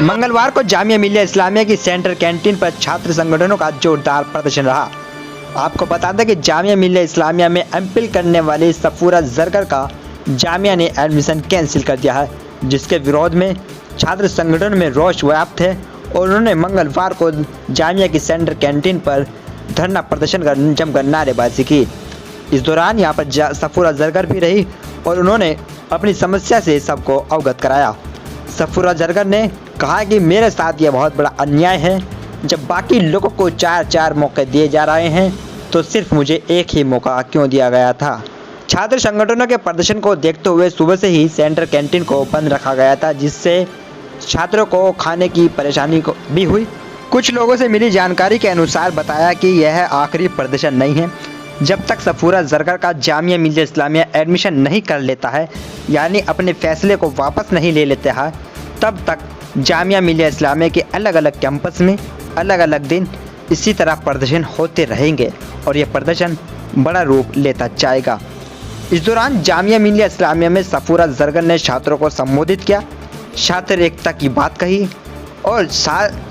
मंगलवार को जामिया मिलिया इस्लामिया की सेंट्रल कैंटीन पर छात्र संगठनों का जोरदार प्रदर्शन रहा। आपको बता दें कि जामिया मिलिया इस्लामिया में एमफिल करने वाली सफूरा जरगर का जामिया ने एडमिशन कैंसिल कर दिया है, जिसके विरोध में छात्र संगठन में रोष व्याप्त है और उन्होंने मंगलवार को जामिया की सेंट्रल कैंटीन पर धरना प्रदर्शन कर जमकर नारेबाजी की। इस दौरान यहाँ पर सफूरा जरगर भी रही और उन्होंने अपनी समस्या से सबको अवगत कराया। सफूरा जरगर ने कहा कि मेरे साथ यह बहुत बड़ा अन्याय है, जब बाकी लोगों को 4 मौके दिए जा रहे हैं तो सिर्फ मुझे एक ही मौका क्यों दिया गया था। छात्र संगठनों के प्रदर्शन को देखते हुए सुबह से ही सेंट्रल कैंटीन को बंद रखा गया था, जिससे छात्रों को खाने की परेशानी भी हुई। कुछ लोगों से मिली जानकारी के अनुसार बताया कि यह आखिरी प्रदर्शन नहीं है। जब तक सफूरा जरगर का जामिया मिलिया इस्लामिया एडमिशन नहीं कर लेता है, यानी अपने फैसले को वापस नहीं ले लेता है, तब तक जामिया मिलिया इस्लामिया के अलग अलग कैंपस में अलग अलग दिन इसी तरह प्रदर्शन होते रहेंगे और यह प्रदर्शन बड़ा रूप लेता जाएगा। इस दौरान जामिया मिलिया इस्लामिया में सफूरा जरगर ने छात्रों को संबोधित किया, छात्र एकता की बात कही और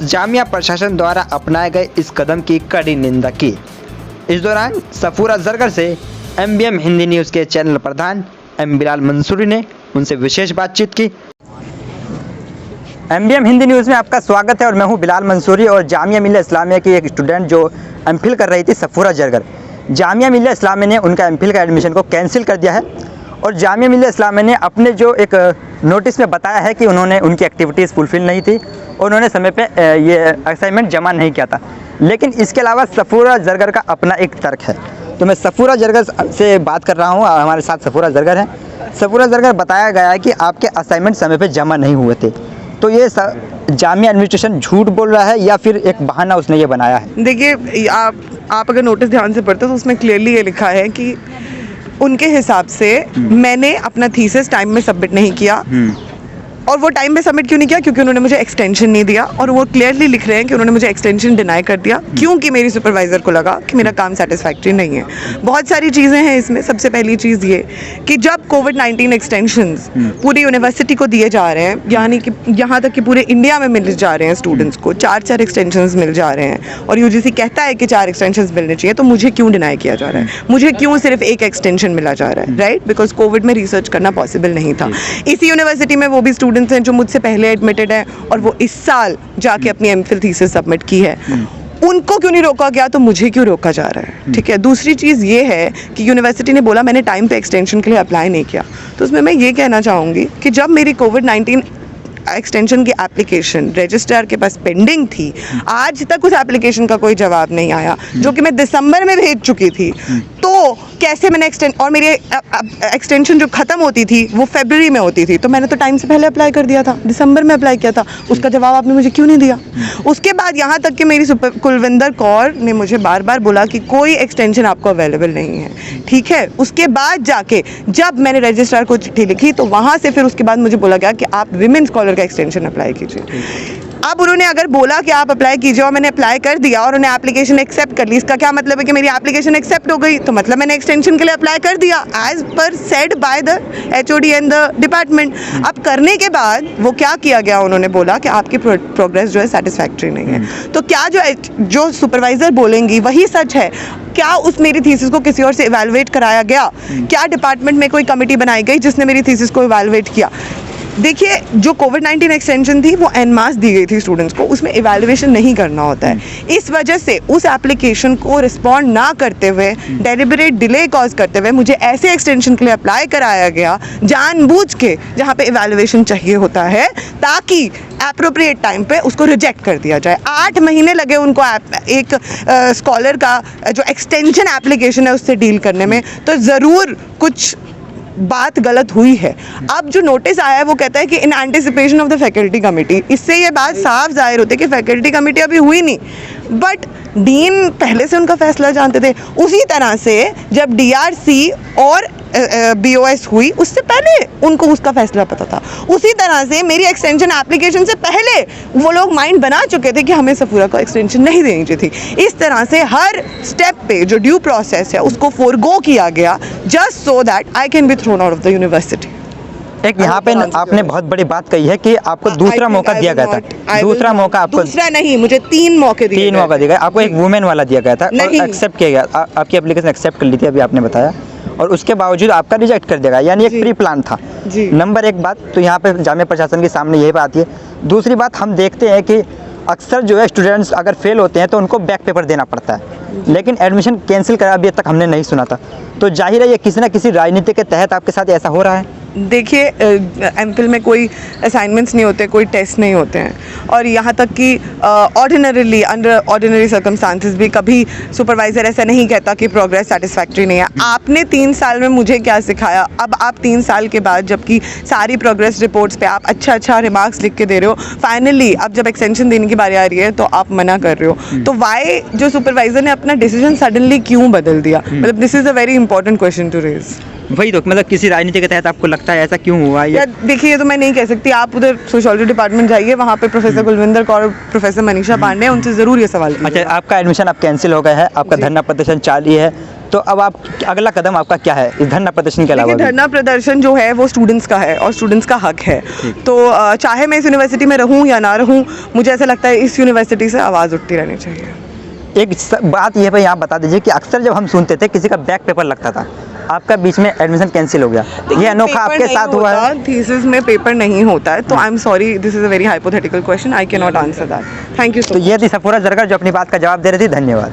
जामिया प्रशासन द्वारा अपनाए गए इस कदम की कड़ी निंदा की। इस दौरान सफूरा जरगर से MBM हिंदी न्यूज़ के चैनल प्रधान M बिलाल मंसूरी ने उनसे विशेष बातचीत की। MBM हिंदी न्यूज़ में आपका स्वागत है और मैं हूं बिलाल मंसूरी और जामिया मिलिया इस्लामिया की एक स्टूडेंट जो MPhil कर रही थी सफूरा जरगर। जामिया मिलिया इस्लामिया ने उनका MPhil का एडमिशन को कैंसिल कर दिया है और जामिया मिलिया इस्लामिया ने अपने जो एक नोटिस में बताया है कि उन्होंने उनकी एक्टिविटीज़ फुलफिल नहीं थी और उन्होंने समय पे ये असाइनमेंट जमा नहीं किया था। लेकिन इसके अलावा सफूरा जरगर का अपना एक तर्क है, तो मैं सफूरा जरगर से बात कर रहा हूँ। हमारे साथ सफूरा जरगर हैं। सफूरा जरगर बताया गया है कि आपके असाइनमेंट समय पे जमा नहीं हुए थे, तो ये जामिया एडमिनिस्ट्रेशन झूठ बोल रहा है या फिर एक बहाना उसने ये बनाया है? देखिए, आप अगर नोटिस ध्यान से पढ़ते हो तो उसमें क्लियरली ये लिखा है कि उनके हिसाब से मैंने अपना थीसिस टाइम में सबमिट नहीं किया। और वो टाइम में सबमिट क्यों नहीं किया? क्योंकि उन्होंने मुझे एक्सटेंशन नहीं दिया और वो क्लियरली लिख रहे हैं कि उन्होंने मुझे एक्सटेंशन डिनाई कर दिया क्योंकि मेरी सुपरवाइज़र को लगा कि मेरा काम सेटिस्फैक्ट्री नहीं है। बहुत सारी चीज़ें हैं इसमें। सबसे पहली चीज़ ये कि जब कोविड-19 एक्सटेंशंस पूरी यूनिवर्सिटी को दिए जा रहे हैं, यानी कि यहाँ तक कि पूरे इंडिया में मिल जा रहे हैं स्टूडेंट्स को, 4 एक्सटेंशंस मिल जा रहे हैं और UGC कहता है कि 4 एक्सटेंशंस मिलने चाहिए, तो मुझे क्यों डिनाई किया जा रहा है? मुझे क्यों सिर्फ एक एक्सटेंशन मिला जा रहा है? राइट, बिकॉज कोविड में रिसर्च करना पॉसिबल नहीं था। इसी यूनिवर्सिटी में वो भी स्टूडेंट्स हैं जो मुझसे पहले एडमिटेड है और वो इस साल जाके अपनी MPhil थीसिस सबमिट की है। उनको क्यों नहीं रोका गया तो मुझे क्यों रोका जा रहा है? ठीक है। दूसरी चीज़ ये है कि यूनिवर्सिटी ने बोला मैंने टाइम पे एक्सटेंशन के लिए अप्लाई नहीं किया, तो उसमें मैं ये कहना चाहूँगी कि जब मेरी कोविड-19 एक्सटेंशन की एप्लीकेशन रजिस्ट्रार के पास पेंडिंग थी, आज तक उस एप्लीकेशन का कोई जवाब नहीं आया, जो कि मैं दिसंबर में भेज चुकी थी, तो कैसे मैंने और मेरी एक्सटेंशन जो ख़त्म होती थी वो फरवरी में होती थी, तो मैंने तो टाइम से पहले अप्लाई कर दिया था, दिसंबर में अप्लाई किया था, उसका जवाब आपने मुझे क्यों नहीं दिया? उसके बाद यहाँ तक कि मेरी कुलविंदर कौर ने मुझे बार बार बोला कि कोई एक्सटेंशन आपको अवेलेबल नहीं है। ठीक है। उसके बाद जाके जब मैंने रजिस्ट्रार को चिट्ठी लिखी तो वहाँ से फिर उसके बाद मुझे बोला गया कि आप विमेन स्कॉलर का एक्सटेंशन अप्लाई कीजिए। अब उन्होंने अगर बोला कि आप अप्लाई कीजिए और मैंने अप्लाई कर दिया और उन्हें एप्लीकेशन एक्सेप्ट कर ली, इसका क्या मतलब है कि मेरी एप्लीकेशन एक्सेप्ट हो गई? तो मतलब मैंने एक्सटेंशन के लिए अप्लाई कर दिया as per said by the HOD and the department. अब करने के बाद वो क्या किया गया, उन्होंने बोला कि आपकी प्रोग्रेस जो है सेटिस्फैक्ट्री नहीं है। तो क्या जो सुपरवाइजर बोलेंगी वही सच है? क्या उस मेरी थीसिस को किसी और से इवैल्यूएट कराया गया? क्या डिपार्टमेंट में कोई कमेटी बनाई गई जिसने मेरी थीसिस को इवैल्यूएट किया? देखिए, जो कोविड-19 एक्सटेंशन थी वो एन मास दी गई थी स्टूडेंट्स को, उसमें इवैल्यूएशन नहीं करना होता है। इस वजह से उस एप्लीकेशन को रिस्पॉन्ड ना करते हुए, डेलिबरेट डिले कॉज करते हुए मुझे ऐसे एक्सटेंशन के लिए अप्लाई कराया गया जानबूझ के, जहाँ पे इवैल्यूएशन चाहिए होता है, ताकि एप्रोप्रिएट टाइम पे उसको रिजेक्ट कर दिया जाए। 8 महीने लगे उनको एक स्कॉलर का जो एक्सटेंशन एप्लीकेशन है उससे डील करने में, तो ज़रूर कुछ बात गलत हुई है। अब जो नोटिस आया है वो कहता है कि in anticipation of the faculty committee, इससे ये बात साफ जाहिर होती है कि फैकल्टी कमेटी अभी हुई नहीं, बट डीन पहले से उनका फैसला जानते थे। उसी तरह से जब DRC और BOS हुई उससे पहले उनको उसका फैसला पता था। उसी तरह से मेरी एक्सटेंशन एप्लीकेशन से पहले वो लोग माइंड बना चुके थे कि हमें सफूरा को एक्सटेंशन नहीं देनी चाहिए थी। इस तरह से हर स्टेप पे जो ड्यू प्रोसेस है उसको फोरगो किया गया, just so that I can be thrown out of the university. एक यहाँ पे आपने बहुत बड़ी बात कही है कि आपको दूसरा मौका दिया गया था, दूसरा मौका आपको, दूसरा नहीं, मुझे 3 मौके दिए, 3 मौका दिया गया आपको, एक वुमेन वाला दिया गया था और एक्सेप्ट किया गया, आपकी एप्लीकेशन एक्सेप्ट कर ली थी अभी आपने बताया, और उसके बावजूद आपका रिजेक्ट कर दिया गया, यानी एक प्री प्लान था। नंबर 1 बात तो यहाँ पे जामिया प्रशासन के सामने यही बात है। दूसरी बात, हम देखते हैं कि अक्सर जो है स्टूडेंट्स अगर फेल होते हैं तो उनको बैक पेपर देना पड़ता है, लेकिन एडमिशन कैंसिल करा अभी तक हमने नहीं सुना था, तो जाहिर है ये किसी ना किसी राजनीति के तहत आपके साथ ऐसा हो रहा है। देखिए, एमफिल में कोई असाइनमेंट्स नहीं होते, कोई टेस्ट नहीं होते हैं, और यहाँ तक कि ऑर्डिनरीली अंडर ऑर्डिनरी सर्कमस्टांसिस भी कभी सुपरवाइज़र ऐसा नहीं कहता कि प्रोग्रेस सेटिस्फैक्ट्री नहीं है। आपने 3 साल में मुझे क्या सिखाया? अब आप 3 साल के बाद जबकि सारी प्रोग्रेस रिपोर्ट्स पे आप अच्छा रिमार्क्स लिख के दे रहे हो, फाइनली अब जब एक्सटेंशन देने की बारी आ रही है तो आप मना कर रहे हो, तो वाई जो सुपरवाइज़र ने अपना डिसीजन सडनली क्यों बदल दिया? मतलब this is a very important question to raise. वही तो, मतलब किसी राजनीति के तहत आपको लगता है ऐसा क्यों हुआ? या देखिए, ये तो मैं नहीं कह सकती, आप उधर सोशियोलॉजी डिपार्टमेंट जाइए, वहाँ पे प्रोफेसर कुलविंदर कौर, प्रोफेसर मनीषा पांडे, उनसे ज़रूर ये सवाल। अच्छा, आपका एडमिशन अब कैंसिल हो गया है, आपका धरना प्रदर्शन जारी है, तो अब आप अगला कदम आपका क्या है इस धरना प्रदर्शन के अलावा? धरना प्रदर्शन जो है वो स्टूडेंट्स का है और स्टूडेंट्स का हक है, तो चाहे मैं इस यूनिवर्सिटी में रहूँ या ना रहूँ, मुझे ऐसा लगता है इस यूनिवर्सिटी से आवाज़ उठती रहनी चाहिए। एक बात ये पे यहाँ बता दीजिए कि अक्सर जब हम सुनते थे किसी का बैक पेपर लगता था, आपका बीच में एडमिशन कैंसिल हो गया, ये अनोखा आपके साथ हुआ है? थीसिस में पेपर नहीं होता है, तो I am sorry, this is a very hypothetical question, I can not answer that. Thank you. तो ये थी सफूरा जरगर जो अपनी बात का जवाब दे रही थी। धन्यवाद।